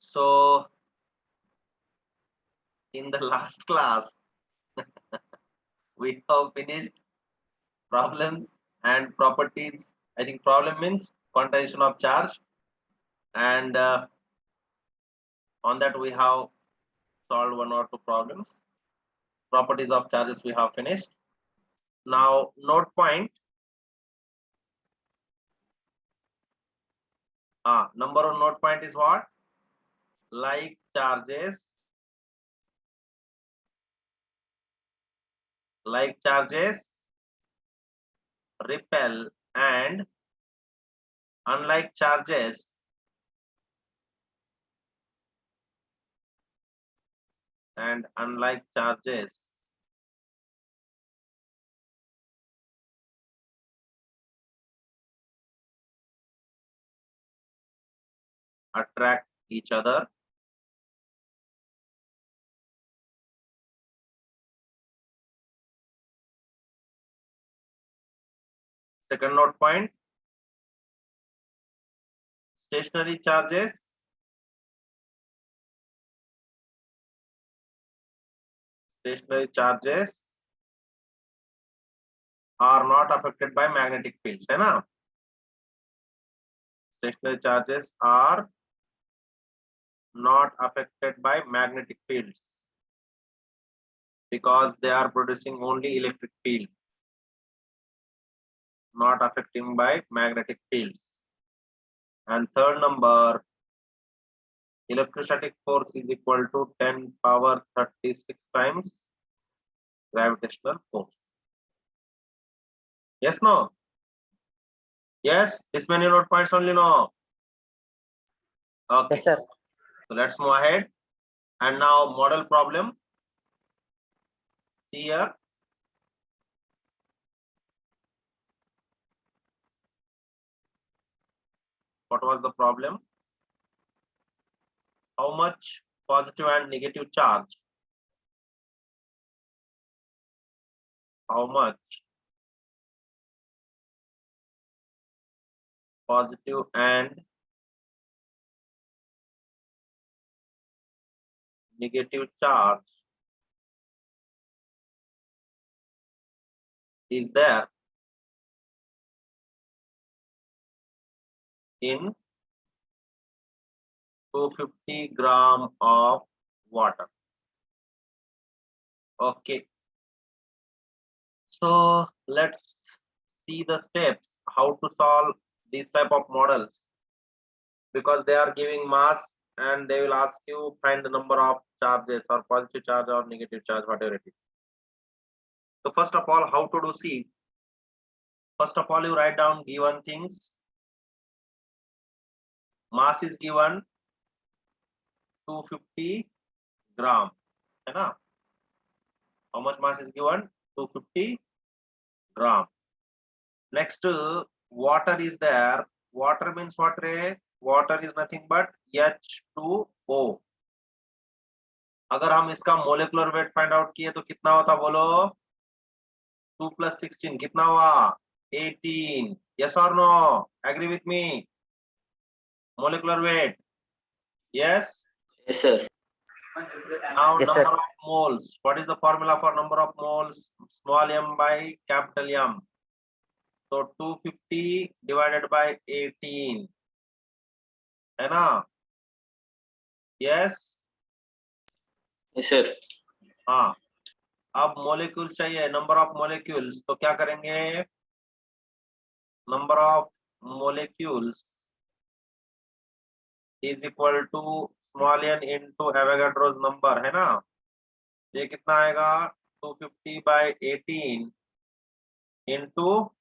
So in the last class, we have finished problems and properties. I think problem means quantization of charge, and on that we have solved one or two problems. Properties of charges we have finished. Now note point. Number one note point is what? Like charges repel, and unlike charges attract each other. Second note point, stationary charges are not affected by magnetic fields, है ना? Stationary charges are not affected by magnetic fields because they are producing only electric field, not affecting by magnetic fields. And third number, electrostatic force is equal to 10 power 36 times gravitational force. Yes, no? Yes, this many note points only, no? Okay. Yes, sir. So let's move ahead. And now model problem. See here. What was the problem? How much positive and negative charge? How much positive and negative charge is there in 250 gram of water? Okay. So let's see the steps how to solve these type of models, because they are giving mass and they will ask you find the number of charges or positive charge or negative charge, whatever it is. So first of all, how to do? See, first of all, you write down given things. Mass is given 250 gram, है ना? How much mass is given? 250 gram. Next, water is there. Water means what, ray? Water is nothing but H2O. अगर हम इसका molecular weight find out किए तो कितना होता, बोलो? 2 + 16 कितना हुआ? 18. Yes or no? Agree with me? Molecular weight. Yes. Yes, sir. Now Yes, number sir. of moles. What is the formula for number of moles? Small m by capital M. So 250 divided by 18. है ना? Yes. Yes, sir. हाँ. अब molecules चाहिए, number of molecules. तो क्या करेंगे? Number of molecules is equal to small n into Avogadro's number, है ना? ये कितना आएगा? 250 by 18 into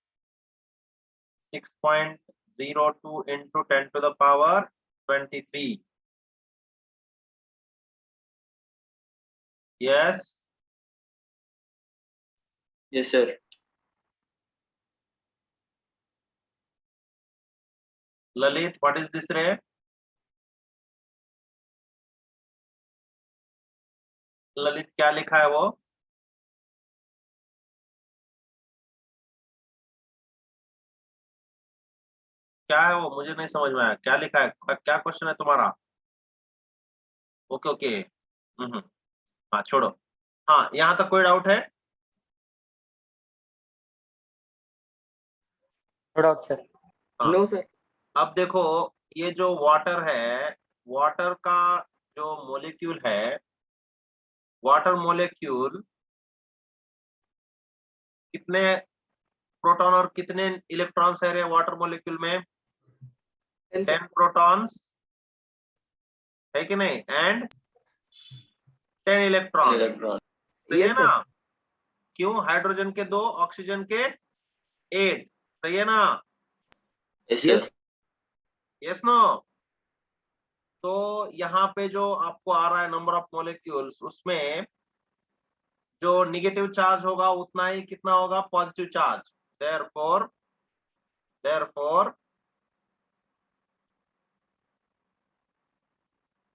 6.02 into 10 to the power 23. Yes. Yes, sir. Lalit, what is this, ray? Lalit क्या लिखा है वो? क्या है वो? मुझे नहीं समझ में आया, क्या लिखा है? क्या क्वेश्चन है तुम्हारा? Okay okay. हाँ छोड़ो। हाँ यहाँ तक कोई डाउट है? No doubt sir. हाँ। No sir. अब देखो, ये जो वाटर है, वाटर का जो मोलिक्यूल है, वाटर मोलिक्यूल कितने प्रोटॉन और कितने इलेक्ट्रॉन्स है रे वाटर मोलिक्यूल में? 10 प्रोटॉन्स है कि नहीं, एंड 10 इलेक्ट्रॉन। इलेक्ट्रॉन। सही है Yes, ना? sir. क्यों? हाइड्रोजन के 2, ऑक्सीजन के 8। सही है ना? Yes sir. Yes no? तो यहाँ पे जो आपको आ रहा है नंबर ऑफ मॉलिक्यूल्स, उसमें जो निगेटिव चार्ज होगा उतना ही कितना होगा positive charge. Therefore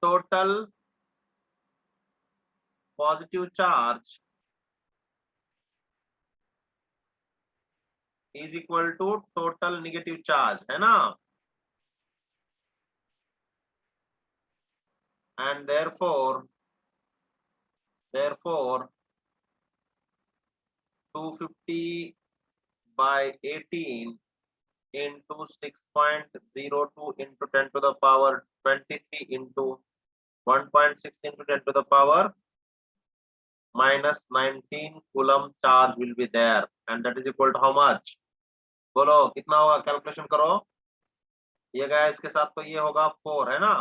total positive charge is equal to total negative charge, है ना? And therefore 250 by 18 into 6.02 into 10 to the power 23 into 1.6 into 10 to the power minus 19 coulomb charge will be there, and that is equal to how much? बोलो कितना होगा, calculation करो। ये गया इसके साथ तो ये होगा 4, है ना?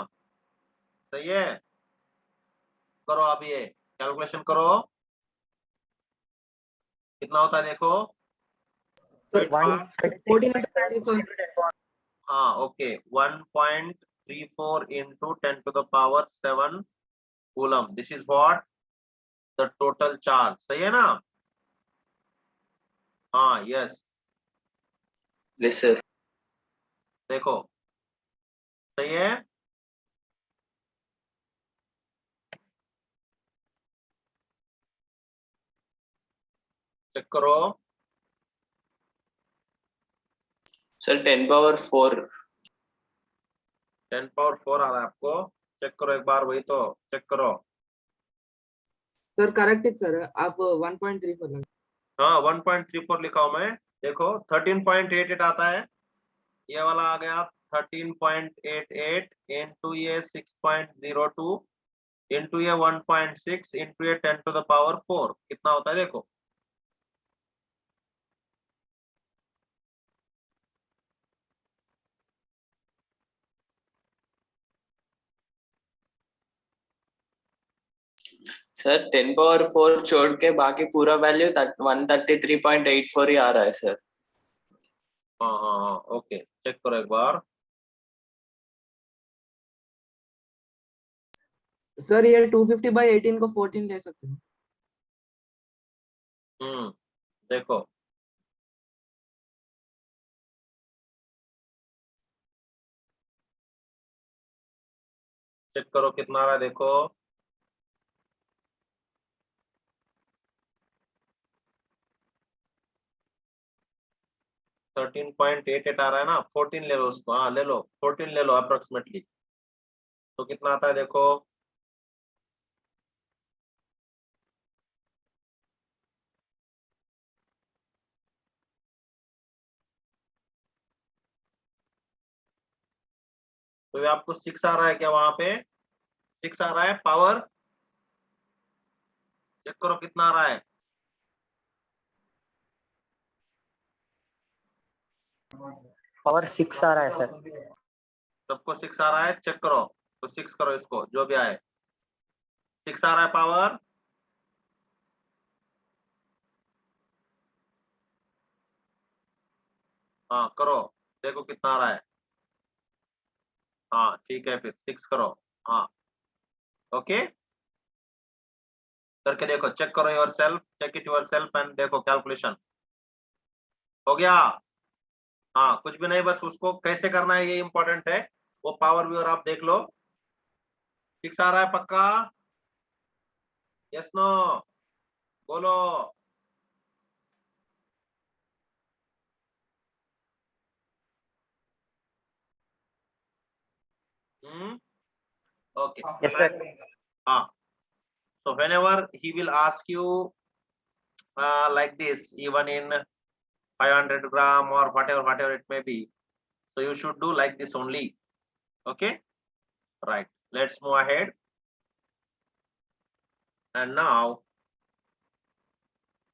सही है। करो अब ये कैलकुलेशन करो, कितना होता है देखो। Sir, 14 into 10. हाँ okay, 1.34 into 10 to the power 7 coulomb. This is what the total charge. सही है ना? हाँ यस। Yes sir. देखो सही है। चेक करो। Sir 10 power 4। 10 पावर 4 आ रहा है आपको? चेक करो एक बार, वही तो चेक करो। Sir, correct it, sir. आप 1.34 लगा। हाँ 1.34 लिखा हूं मैं। देखो 13.88 आता है, ये वाला आ गया 13.88 इंटू ये 6.02 इंटू ये 1.6 इंटू ये 10 टू द पावर 4, कितना होता है देखो। सर 10 पावर 4 छोड़ के बाकी पूरा वैल्यू 133.84 ही आ रहा है सर। हाँ हाँ हाँ ओके, चेक करो एक बार। सर ये 250 by 18 को 14 ले सकते हैं। देखो चेक करो कितना आ रहा है देखो। 13.88 आ रहा है ना, 14 ले लो उसको। हाँ ले लो, 14 ले लो अप्रोक्सीमेटली, तो कितना आता है देखो। तो ये आपको 6 आ रहा है क्या वहां पे? 6 आ रहा है पावर? चेक करो कितना आ रहा है। पावर 6 आ रहा है सर। सबको 6 आ रहा है, चेक करो। तो 6 करो इसको, जो भी आए। 6 आ रहा है पावर। हाँ करो, देखो कितना आ रहा है। हाँ ठीक है, फिर 6 करो। हाँ ओके, करके देखो, चेक करो yourself, check it yourself and देखो कैलकुलेशन हो गया। हाँ कुछ भी नहीं, बस उसको कैसे करना है ये इंपॉर्टेंट है। वो पावर व्यूअर आप देख लो। 6 आ रहा है पक्का? Yes no? बोलो। Okay yes sir. So whenever he will ask you like this, even in 500 gram or whatever it may be, so you should do like this only. Okay, right, let's move ahead. And now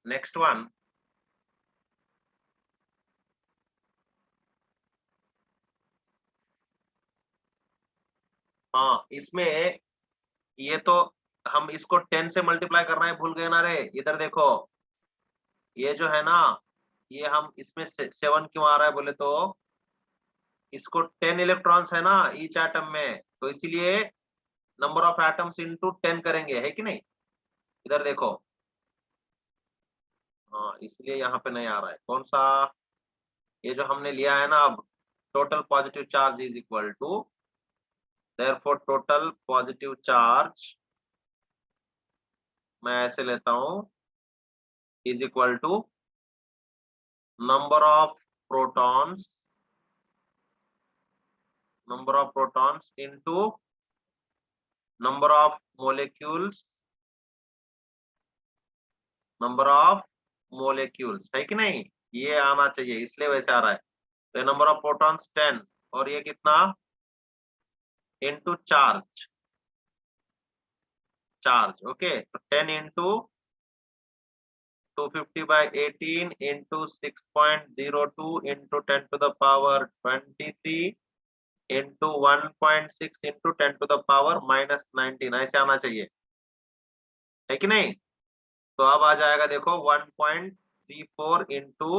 next one, हाँ इसमें ये तो हम इसको 10 से multiply करना है, भूल गए ना रे। इधर देखो, ये जो है ना, ये हम इसमें 7 क्यों आ रहा है बोले तो इसको 10 इलेक्ट्रॉन्स है ना ईच एटम में, तो इसीलिए नंबर ऑफ एटम्स इनटू 10 करेंगे, है कि नहीं। इधर देखो, हाँ इसलिए यहाँ पे नहीं आ रहा है। कौन सा, ये जो हमने लिया है ना अब, total positive charge is equal to, therefore total positive charge मैं ऐसे लेता हूं, is equal to number of protons into number of molecules है कि नहीं। ये आना चाहिए, इसलिए वैसे आ रहा है। तो नंबर ऑफ प्रोटॉन्स 10 और ये कितना इनटू चार्ज, ओके। तो 10 into 250 by 18 into 6.02 into 10 to the power 23 into 1.6 into 10 to the power -19, ऐसे आना चाहिए, है कि नहीं। तो अब आ जाएगा देखो 1.34 into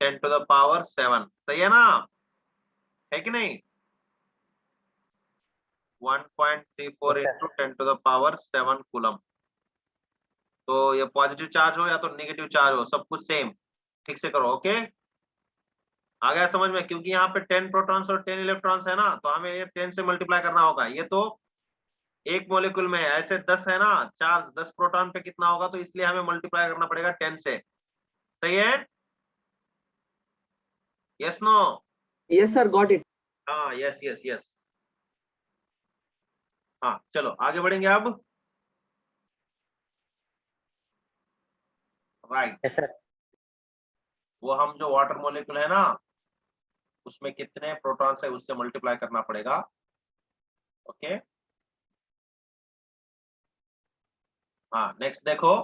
10 to the power 7, सही है ना, है कि नहीं। 1.34 Yes, sir. into 10 to the power 7 coulomb. तो ये पॉजिटिव चार्ज हो या तो नेगेटिव चार्ज हो, सब कुछ सेम, ठीक से करो। ओके, आ गया समझ में, क्योंकि यहाँ पे 10 प्रोटॉन्स और 10 इलेक्ट्रॉन्स है ना, तो हमें ये 10 से मल्टीप्लाई करना होगा। ये तो एक मॉलिक्यूल में है, ऐसे 10 है ना चार्ज, 10 प्रोटॉन पे कितना होगा, तो इसलिए हमें मल्टीप्लाई करना पड़ेगा 10 से, सही है। Yes no. Yes, sir. Got it. हाँ यस यस यस। हाँ चलो आगे बढ़ेंगे अब। Right, Yes, sir. वो हम जो वाटर मॉलिक्यूल है ना, उसमें कितने प्रोटॉन्स है उससे मल्टीप्लाई करना पड़ेगा। ओके, हाँ नेक्स्ट देखो,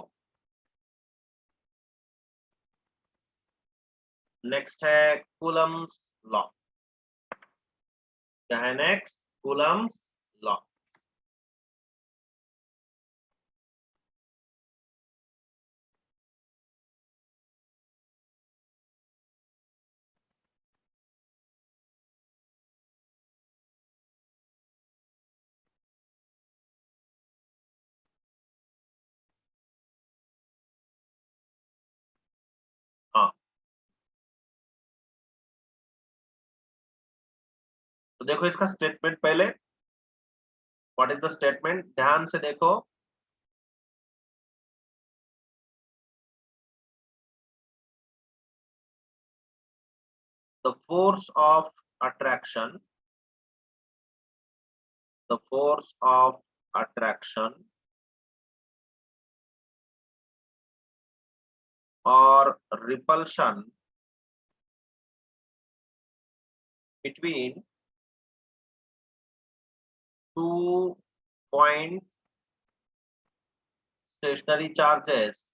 नेक्स्ट है कूलम्स लॉ। क्या है नेक्स्ट, कूलम्स लॉ। हाँ तो देखो इसका स्टेटमेंट पहले, व्हाट इज द स्टेटमेंट, ध्यान से देखो। The force of attraction, the force of attraction or repulsion between two point stationary charges,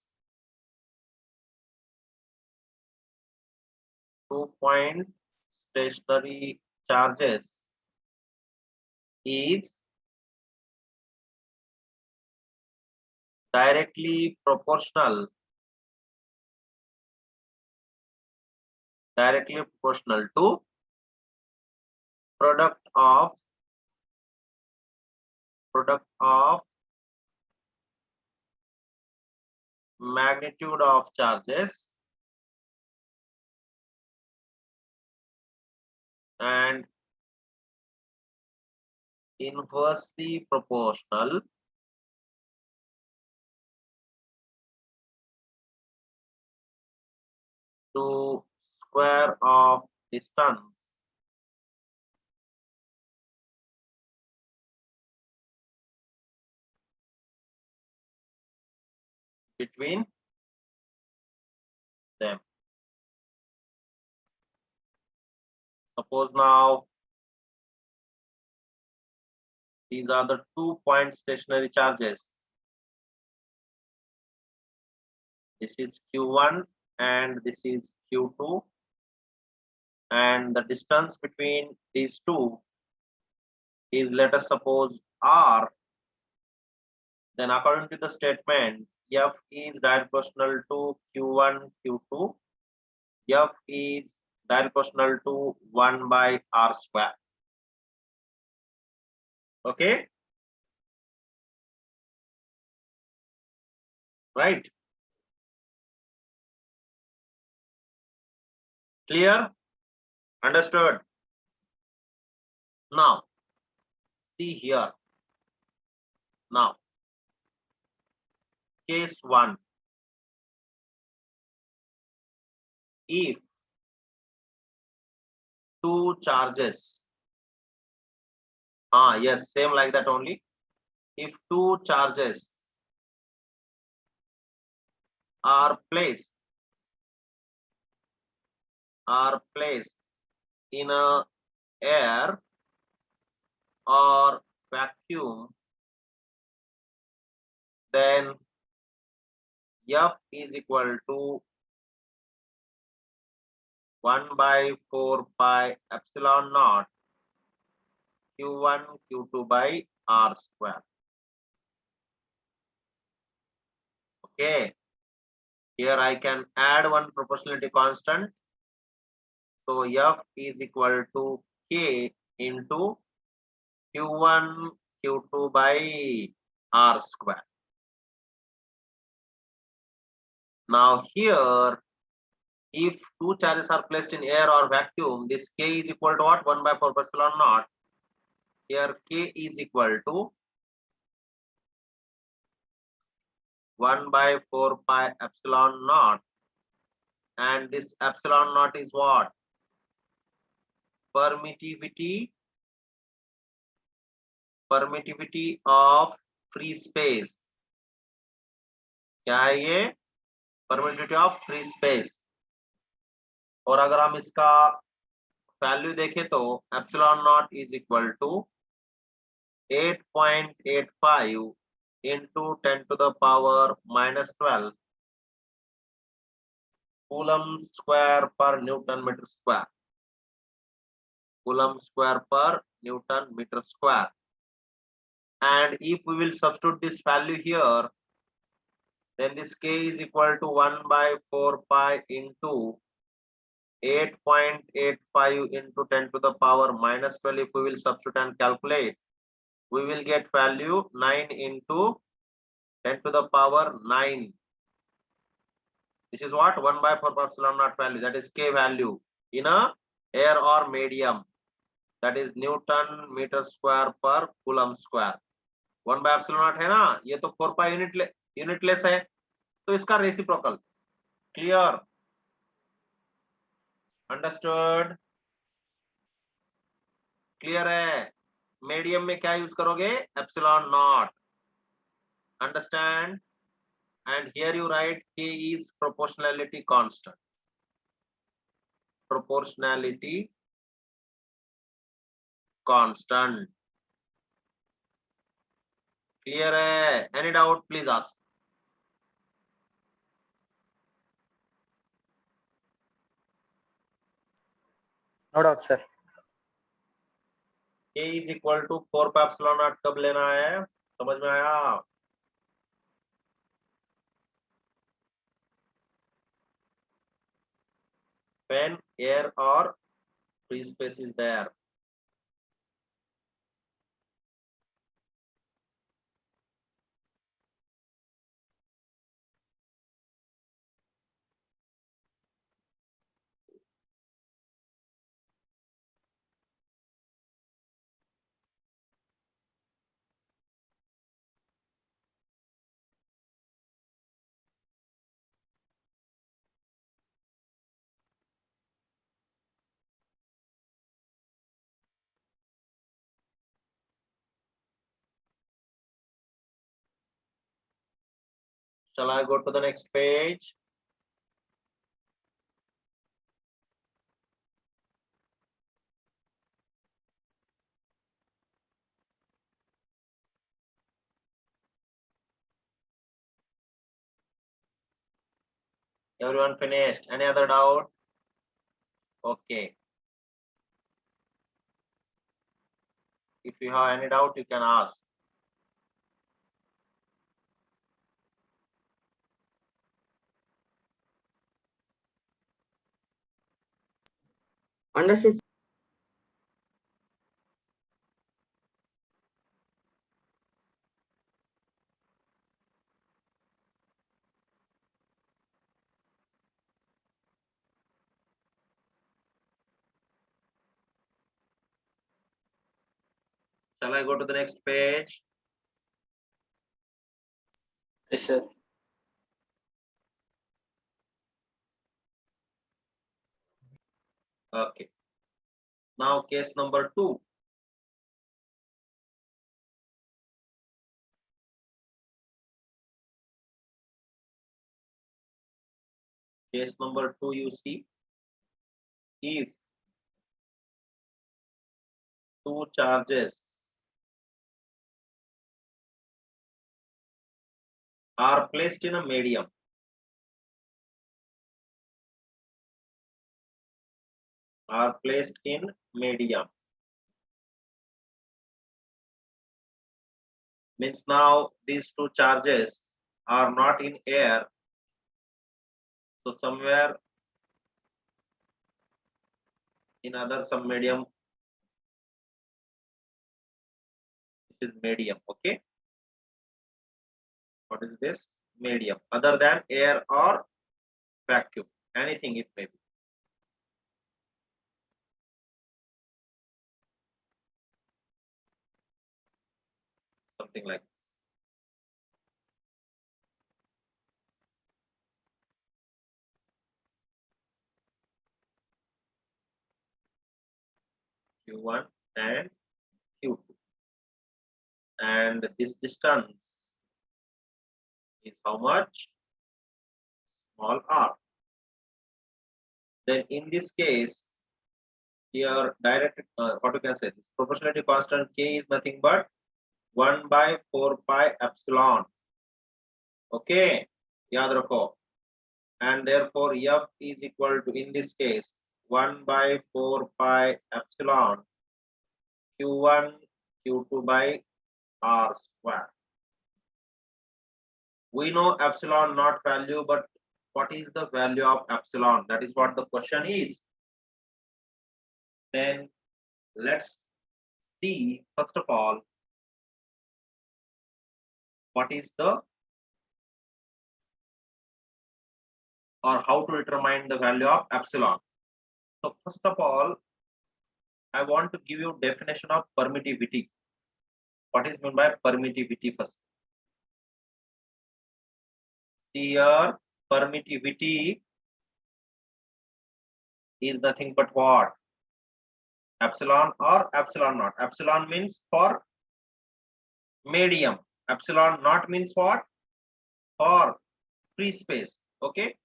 2 point stationary charges is directly proportional to product of magnitude of charges and inversely proportional to square of distance between them. Suppose now these are the 2-point stationary charges. This is Q1 and this is Q2, and the distance between these two is, let us suppose, R. Then according to the statement, F is direct proportional to Q1, Q2. F is direct proportional to 1 by R square. Okay? Right? Clear? Understood? Now, see here. Now, case 1. If two charges, yes, same like that only. If two charges are placed in a air or vacuum, then F is equal to 1 by 4 pi epsilon naught Q1 Q2 by R square. Okay, here I can add one proportionality constant. So F is equal to K into Q1 Q2 by R square. Now here, if two charges are placed in air or vacuum, this K is equal to what? 1 by 4 epsilon naught. Here K is equal to 1 by 4 pi epsilon naught, and this epsilon naught is what? Permittivity of free space. क्या है ये? Permittivity of free space. और अगर हम इसका value देखें तो epsilon naught is equal to 8.85 into 10 to the power minus 12 Coulomb square per Newton meter square. Coulomb square per Newton meter square. And if we will substitute this value here, then this K is equal to 1 by 4 pi into 8.85 into 10 to the power minus 12. If we will substitute and calculate, we will get value 9 into 10 to the power 9. This is what? 1 by 4 epsilon naught value, that is K value in a air or medium, that is Newton meter square per Coulomb square. 1 by epsilon naught है ना, ये तो 4 pi unitless है, तो इसका reciprocal. Clear? Understood? Clear है? Medium में क्या यूज करोगे? Epsilon not. Understand? And here you write K is proportionality constant. Proportionality constant. Clear है? Any doubt, please ask. No doubt, sir. K is equal to 4 pi epsilon naught कब लेना है? समझ में आया? When air or free space is there. Shall I go to the next page? Everyone finished? Any other doubt? Okay. If you have any doubt, you can ask. Understood. Shall I go to the next page? Yes, sir. Okay. Now case number 2. Case number 2, you see, if two charges are placed in a medium, means now these two charges are not in air, so somewhere in other some medium, this is medium. Okay, what is this? Medium other than air or vacuum, anything it may be. Something like this. Q1 and Q2, and this distance is how much? Small r. Then in this case, here direct what you can say, this proportionality constant k is nothing but 1 by 4 pi epsilon. Okay, yaad rakho. And therefore f is equal to, in this case, 1 by 4 pi epsilon q1 q2 by r square. We know epsilon not value, but what is the value of epsilon? That is what the question is. Then let's see, first of all, what is the, or how to determine the value of epsilon. So first of all, I want to give you definition of permittivity. What is meant by permittivity first? See here, permittivity is nothing but what? Epsilon or epsilon naught. Epsilon means for medium. Epsilon naught means what? For free space. Okay.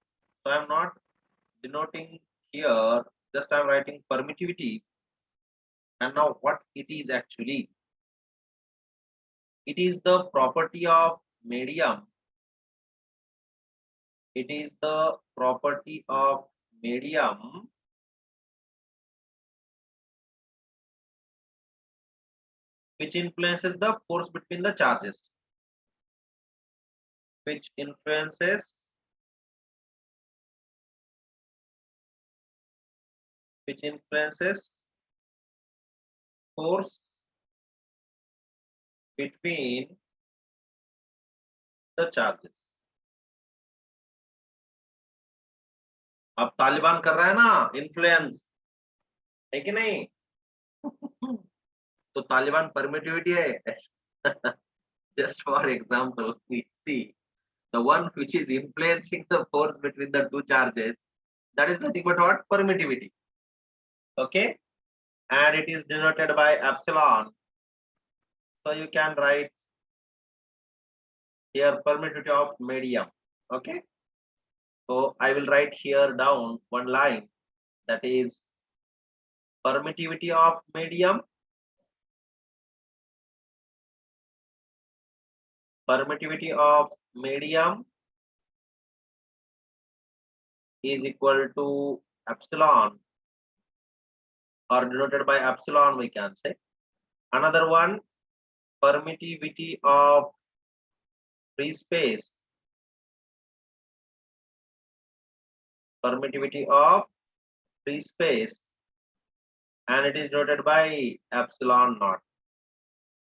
So I am not denoting here, just I am writing permittivity. And now what it is actually? It is the property of medium. It is the property of medium which influences the force between the charges. Which influences force between the charges. अब तालिबान कर रहा है ना influence, है कि नहीं? तो Taliban permittivity है. Just for example, we see the one which is influencing the force between the two charges, that is nothing but what? Permittivity. Okay, and it is denoted by epsilon. So you can write here permittivity of medium. Okay, so I will write here down one line, that is permittivity of medium, permittivity of medium is equal to epsilon, or denoted by epsilon, we can say. Another one, permittivity of free space, permittivity of free space, and it is denoted by epsilon naught.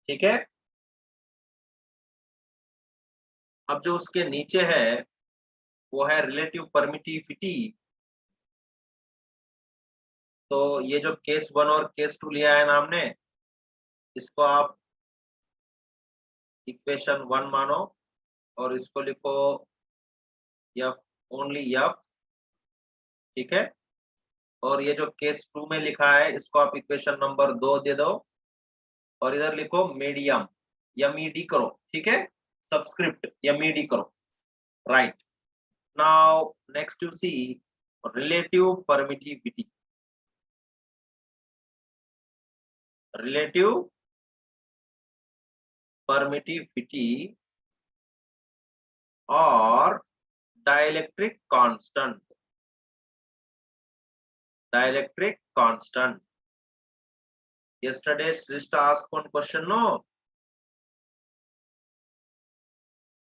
ठीक है, अब जो उसके नीचे है वो है relative permittivity. तो ये जो केस 1 और केस 2 लिया है ना हमने, इसको आप इक्वेशन 1 मानो और इसको लिखो एफ, ओनली एफ, ठीक है। और ये जो केस 2 में लिखा है इसको आप इक्वेशन नंबर 2 दे दो और इधर लिखो मीडियम, एमईडी करो, ठीक है, सबस्क्रिप्ट एमईडी करो, right. Now next you see relative permittivity, relative permittivity or dielectric constant, dielectric constant. Yesterday Srishta asked one question, no?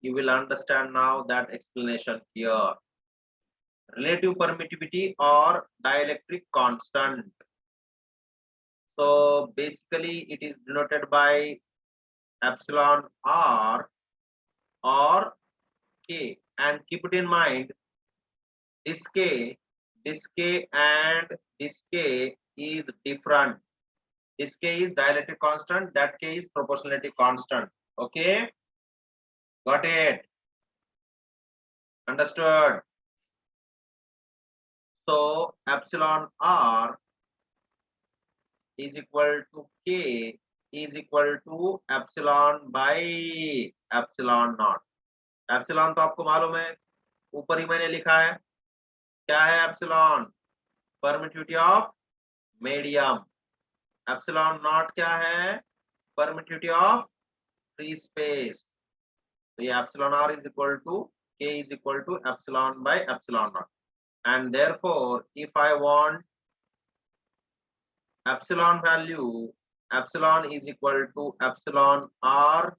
You will understand now that explanation here. Relative permittivity or dielectric constant. So basically it is denoted by epsilon r or k, and keep it in mind, this k and this k is different. This k is dielectric constant, that k is proportionality constant. Okay, got it? Understood? So epsilon r is equal to k is equal to epsilon by epsilon naught. Epsilon तो आपको मालूम है, ऊपर ही मैंने लिखा है, क्या है epsilon? Permittivity of medium. Epsilon naught क्या है? Permittivity of free space. तो ये epsilon r is equal to k is equal to epsilon by epsilon naught, and therefore if I want epsilon value, epsilon is equal to epsilon r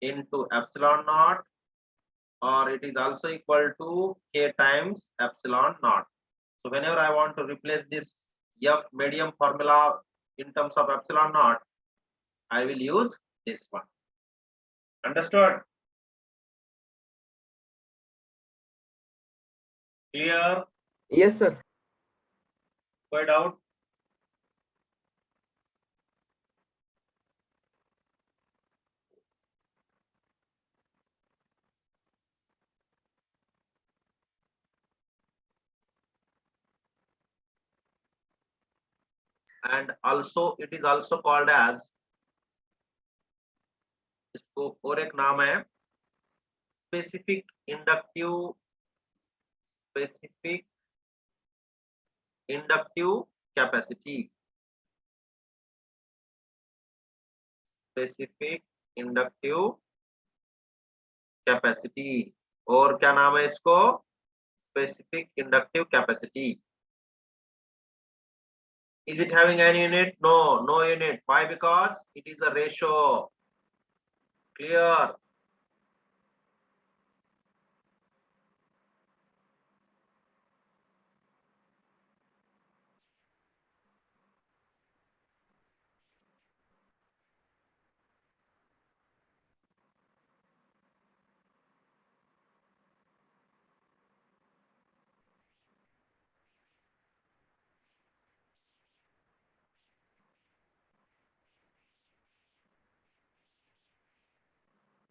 into epsilon naught, or it is also equal to k times epsilon naught. So whenever I want to replace this f medium formula in terms of epsilon naught, I will use this one. Understood? Clear? Yes, sir. No doubt? And also it is also called as, इसको और एक नाम है specific inductive capacity, specific inductive capacity, और क्या नाम है इसको? specific inductive capacity. Is it having any unit? No, no unit. Why? Because it is a ratio. Clear?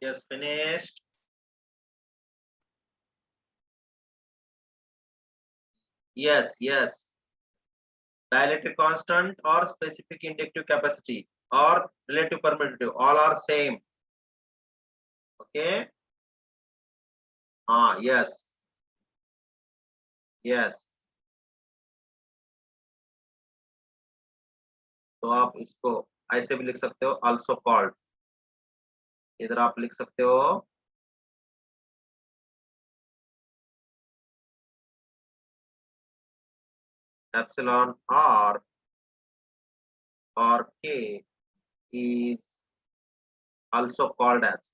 Yes, finished. Yes, yes. Dielectric constant or specific inductive capacity or relative permittivity, all are same. Okay. हाँ, yes yes. तो आप इसको ऐसे भी लिख सकते हो, also called. इधर आप लिख सकते हो एप्सिलॉन आर और के इज आल्सो कॉल्ड एज,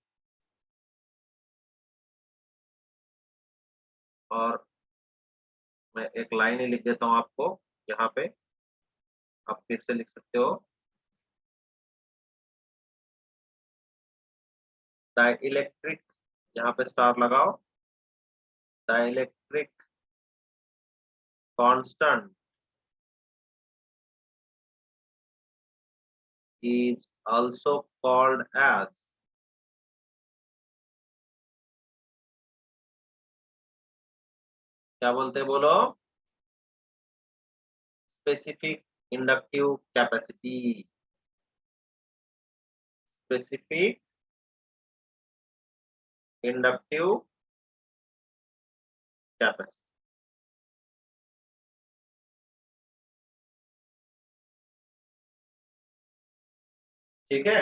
और मैं एक लाइन ही लिख देता हूं आपको यहाँ पे, आप फिर से लिख सकते हो डाइलेक्ट्रिक, यहाँ पे स्टार लगाओ, dielectric constant is also called as क्या बोलते हैं बोलो, specific inductive capacity, specific inductive capacity. ठीक है,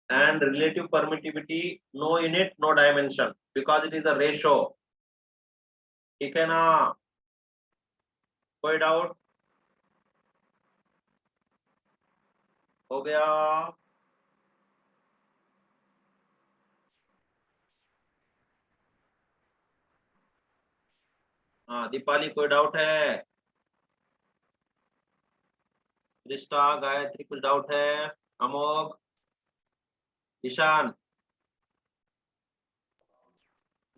and relative permittivity no unit no dimension because it is a ratio। ठीक है ना, कोई डाउट हो गया? हाँ दीपाली, कोई डाउट है? रिष्टा, गायत्री, कुछ डाउट है? Amogh, Ishan?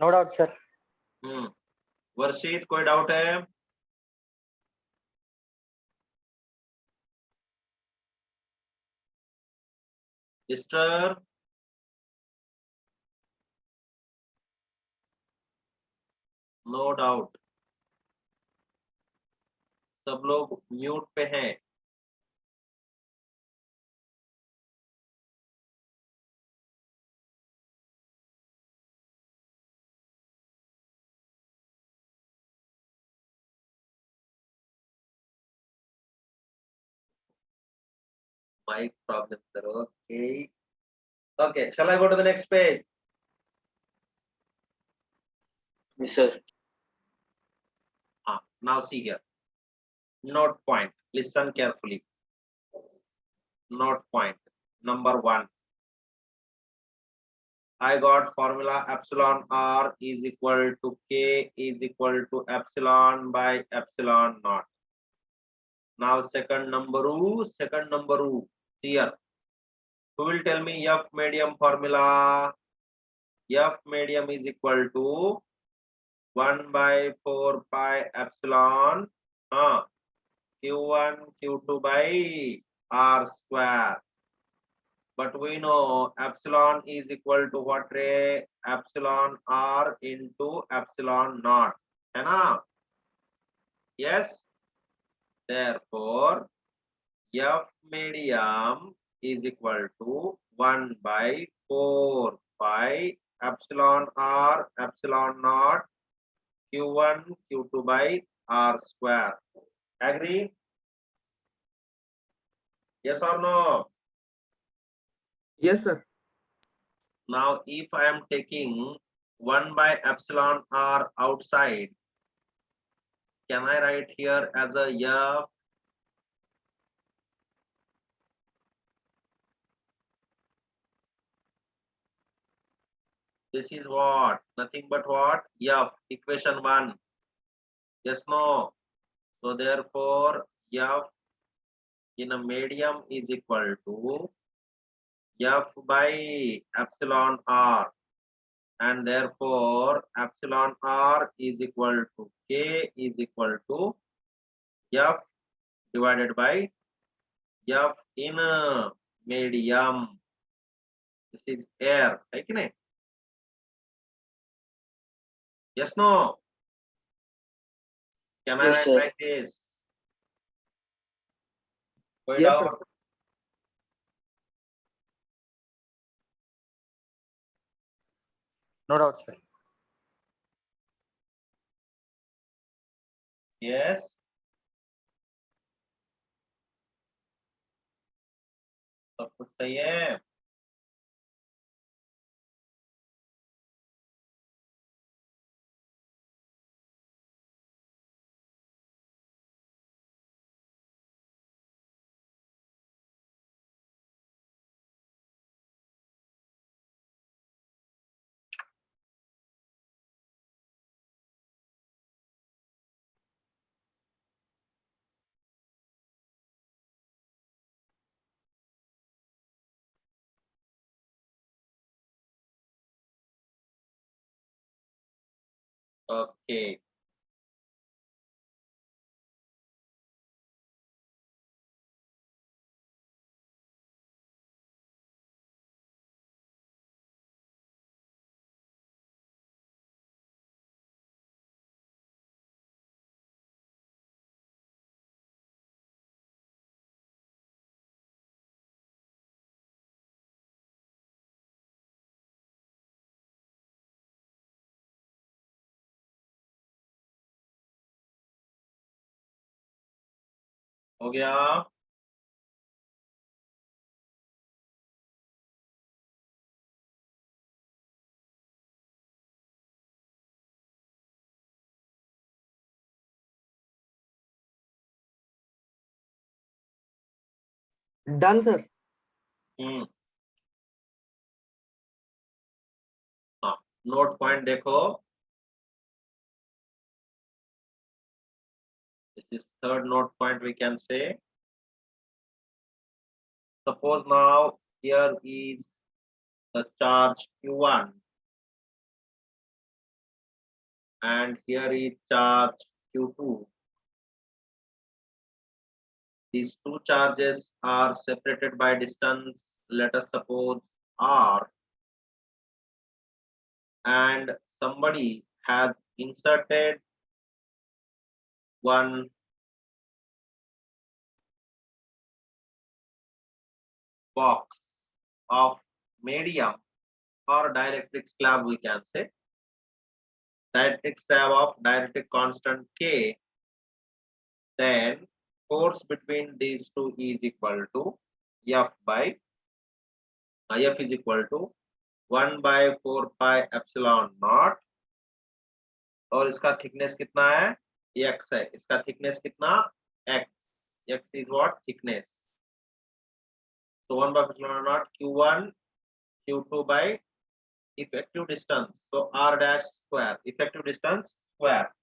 No doubt sir. Varshit, कोई डाउट है? सिस्टर? नो डाउट, सब लोग म्यूट पे हैं। Mic problem, sir. Okay. Okay. Shall I go to the next page? Yes, sir. Now see here. Note point. Listen carefully. Note point. Number 1. I got formula epsilon r is equal to k is equal to epsilon by epsilon naught. Now second number. Here. Who will tell me F medium formula? F medium is equal to 1 by 4 pi epsilon q1 q2 by r square. But we know epsilon is equal to what, ray? Epsilon r into epsilon naught, है ना? Yes. Therefore, F medium is equal to 1 by 4 pi epsilon r epsilon naught q1 q2 by r square. Agree? Yes or no? Yes, sir. Now if I am taking 1 by epsilon r outside, can I write here as a F? This is what? Nothing but what? F, equation 1. Yes, no? So therefore, F in a medium is equal to F by epsilon r, and therefore epsilon r is equal to K is equal to F divided by F in a medium. This is air, है कि नहीं? Yes, no? Can I Yes, write sir. like this? Point Yes, sir. out. No doubt, sir. Yes. सब कुछ सही है. Okay. हो गया. Done, sir. हाँ, नोट पॉइंट देखो. This is third note point we can say. Suppose now here is the charge Q1 and here is charge Q2. These two charges are separated by distance, let us suppose R, and somebody has inserted one box of medium or dielectric slab, we can say. Dielectric slab of dielectric constant K, then force between these two is equal to F by F is equal to 1 by 4 pi epsilon naught, और इसका thickness कितना है? x है. इसका thickness कितना? x. x is what? Thickness. So 1 by epsilon naught Q1 Q2 by effective distance. So r dash square, effective distance square.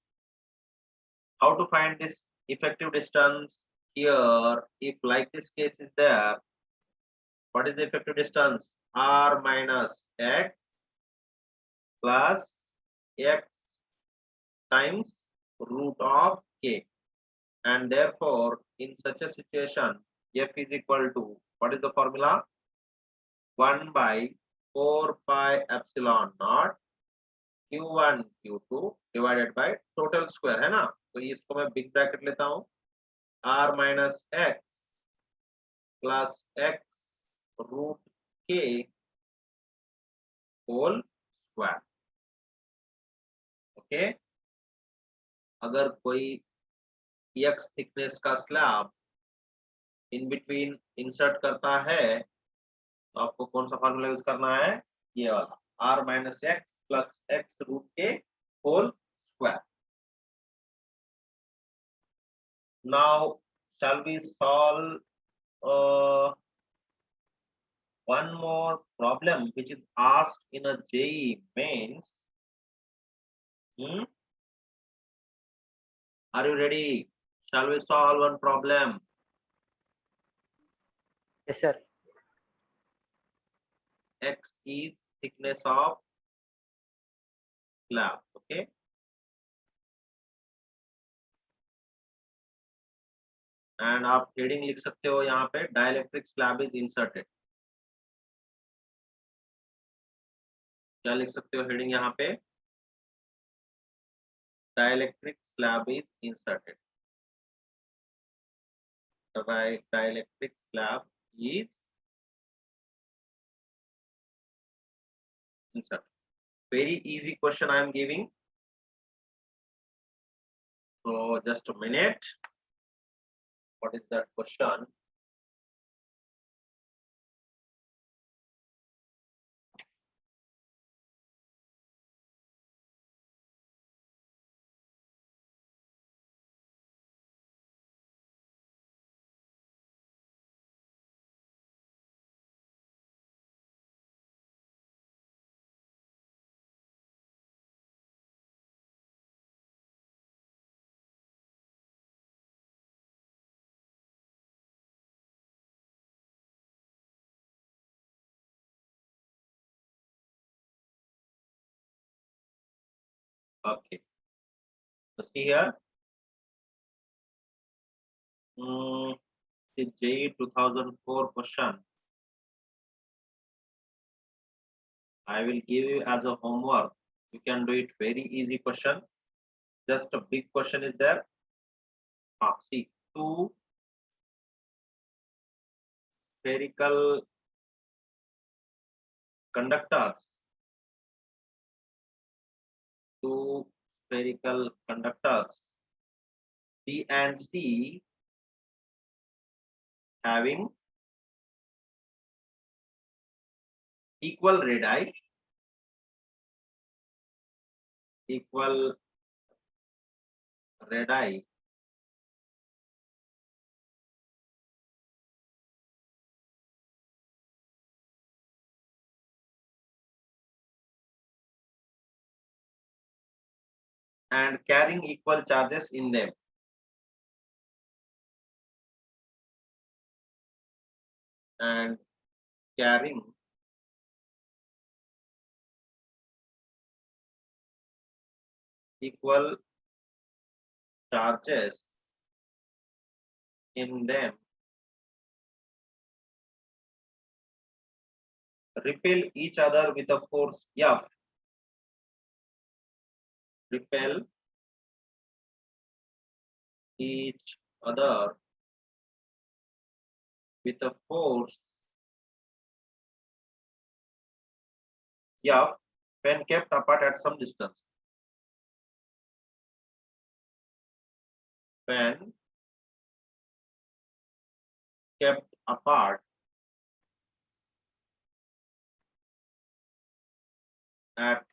How to find this effective distance? Here, if like this case is there, what is the effective distance? R minus x plus x times root of k. And therefore, in such a situation, F is equal to, what is the formula? 1 by 4 pi epsilon naught Q1 Q2 divided by total square, है ना? तो इसको मैं big bracket लेता हूँ, R minus x plus x root k whole square. Okay. अगर कोई x thickness का स्लैब इन बिटवीन इंसर्ट करता है तो आपको कौन सा फॉर्मूला यूज करना है? ये वाला, r minus x plus x root k whole square. Now, shall we solve one more problem which is asked in a JEE mains? Are you ready? Shall we solve one problem? Yes, sir. X is thickness of slab. Okay. And आप heading लिख सकते हो यहाँ पे, dielectric slab is inserted. क्या लिख सकते हो हेडिंग यहाँ पे? dielectric slab is inserted. The dielectric slab is inserted. Very easy question I am giving. So just a minute. What is that question? Okay. So see here. The JEE 2004 question. I will give you as a homework. You can do it very easy question. Just a big question is there. See, two spherical conductors. Two spherical conductors B and C having equal radii, and carrying equal charges in them. And carrying equal charges in them repel each other with a force F. Repel each other with a force F when kept apart at some distance. When kept apart at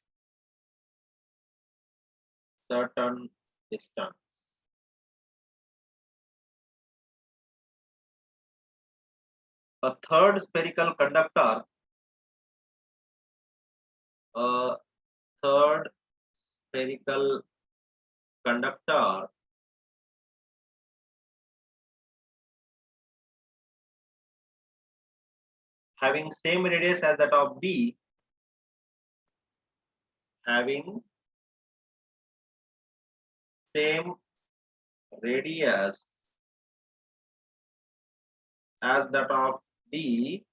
certain distance. A third spherical conductor, having same radius as that of B, having same radius as that of B,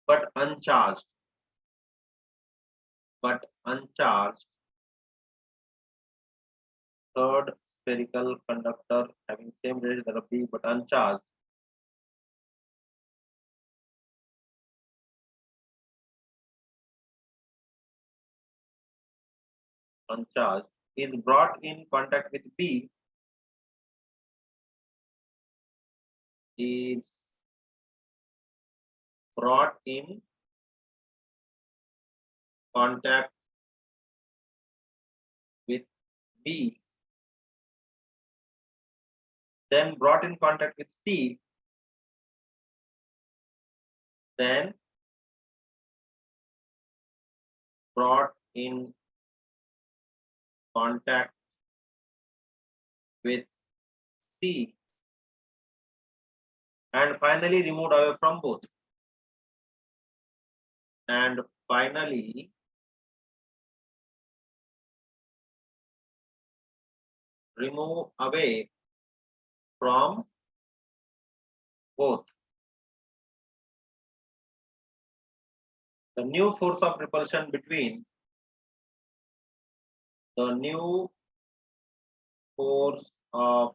but uncharged, third spherical conductor having same radius as that of B but uncharged, is brought in contact with B, is brought in contact with B, then brought in contact with C, then brought in contact with C, and finally removed away from both. And finally remove away from both. the new force of repulsion between the new force of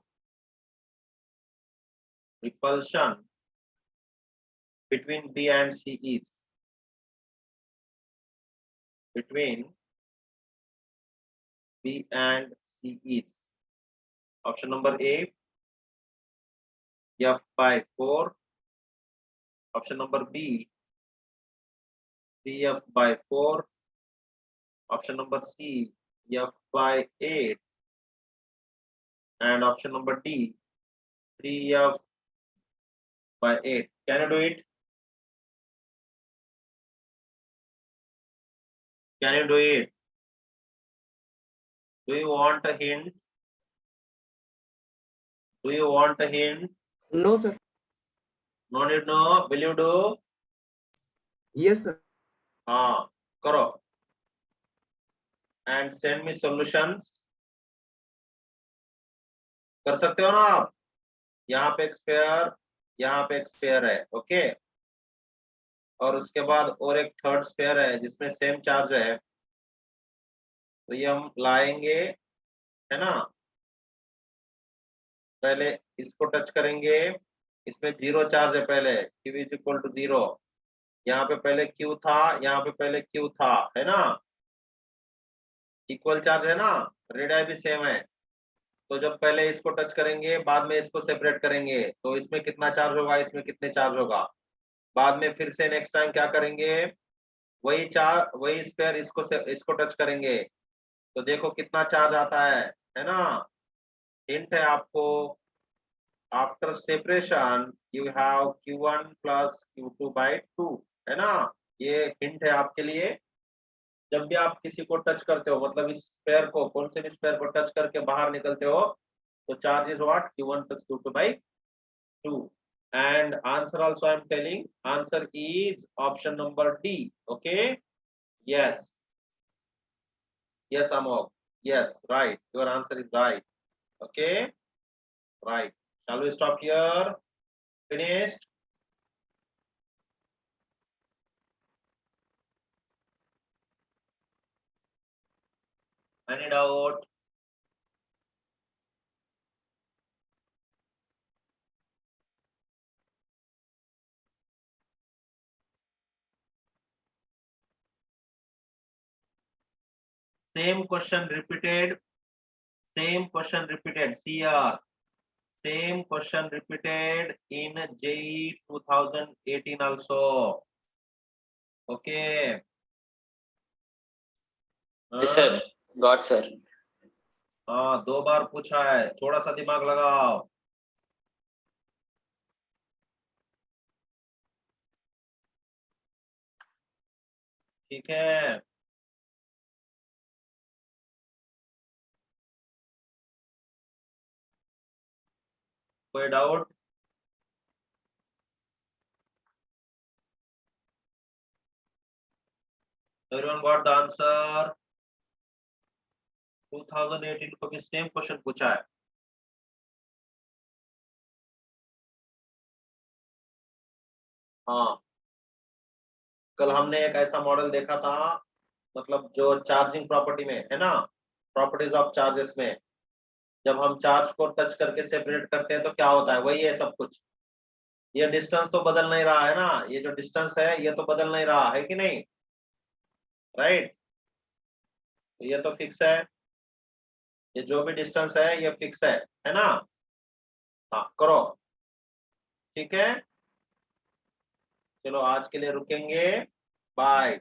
repulsion between B and C is between B and C is option number A F by 4, option number B CF by 4, option number C F by 8, and option number D 3F by 8. Can you do it? Can you do it? Do you want a hint? Do you want a hint? No, sir. No need know. Will you do? Yes, sir. हाँ करो and send me solutions. कर सकते हो ना आप? यहाँ पे एक स्फेयर, यहाँ पे एक स्फेयर है, ओके, और उसके बाद और एक थर्ड स्फेयर है जिसमें सेम चार्ज है, तो ये हम लाएंगे, है ना, पहले इसको टच करेंगे, इसमें जीरो चार्ज है, पहले Q इज इक्वल टू 0, यहाँ पे पहले Q था, यहाँ पे पहले Q था, है ना, इक्वल चार्ज है ना, रेडियाई भी सेम है, तो जब पहले इसको टच करेंगे बाद में इसको सेपरेट करेंगे, तो इसमें कितना चार्ज होगा, इसमें कितने चार्ज होगा, बाद में फिर से नेक्स्ट टाइम क्या करेंगे, वही स्फीयर इसको टच करेंगे, तो देखो कितना चार्ज आता है ना, हिंट है आपको, after separation you have Q1 plus Q2 by 2, है ना, ये हिंट है आपके लिए, जब भी आप किसी को टच करते हो, मतलब इस स्फीयर को, कौन से भी स्फीयर को टच करके बाहर निकलते हो, तो charge is what, Q1 plus Q2 by 2, and answer also I am telling, answer is option number D. Okay, yes, yes Amok, yes, right, your answer is right. Okay, right, shall we stop here? Finished? Any doubt? Same question repeated, CR, same question repeated in JEE 2018 also. Okay. Yes, sir. Got, sir. हाँ 2 बार पूछा है, थोड़ा सा दिमाग लगाओ, ठीक है, कोई doubt? Everyone got the answer? 2018 को भी सेम क्वेश्चन पूछा है, हाँ कल हमने एक ऐसा मॉडल देखा था, मतलब जो चार्जिंग प्रॉपर्टी में है ना, प्रॉपर्टीज ऑफ चार्जेस में, जब हम चार्ज को टच करके सेपरेट करते हैं तो क्या होता है, वही है सब कुछ, ये डिस्टेंस तो बदल नहीं रहा है ना, ये जो डिस्टेंस है ये तो बदल नहीं रहा है कि नहीं, राइट, ये तो फिक्स है, ये जो भी डिस्टेंस है ये फिक्स है ना, हाँ करो, ठीक है, चलो आज के लिए रुकेंगे, बाय।